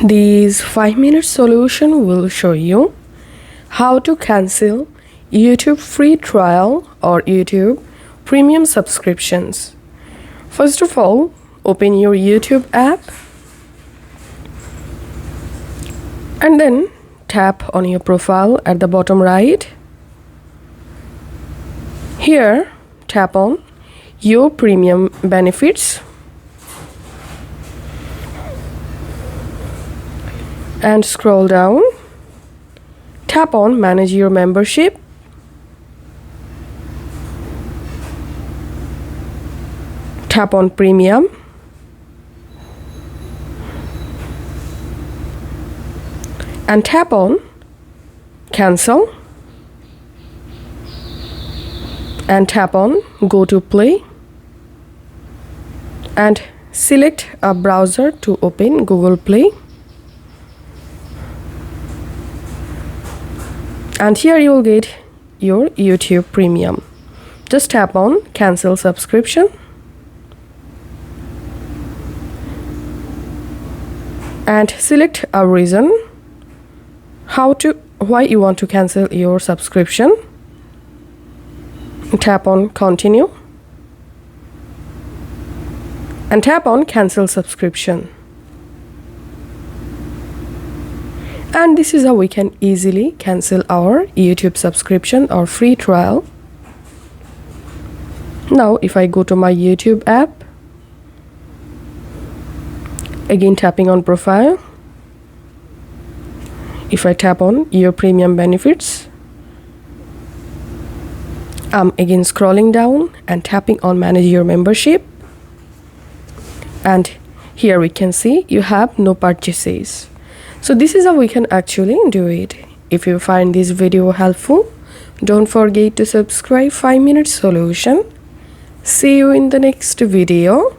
This 5-minute solution will show you how to cancel YouTube free trial or YouTube premium subscriptions. First of all, open your YouTube app and then tap on your profile at the bottom right. Here, tap on your premium benefits and scroll down. Tap on manage your membership. Tap on premium. And tap on cancel. And tap on go to play. And select a browser to open Google Play. And here you will get your YouTube Premium. Just tap on cancel subscription. And select a reason why you want to cancel your subscription. Tap on continue. And tap on cancel subscription. And this is how we can easily cancel our YouTube subscription or free trial. Now if I go to my YouTube app, again tapping on profile, if I tap on your premium benefits, I'm again scrolling down and tapping on manage your membership, and here we can see you have no purchases. So this is how we can actually do it. If you find this video helpful, don't forget to subscribe 5-minute solution. See you in the next video.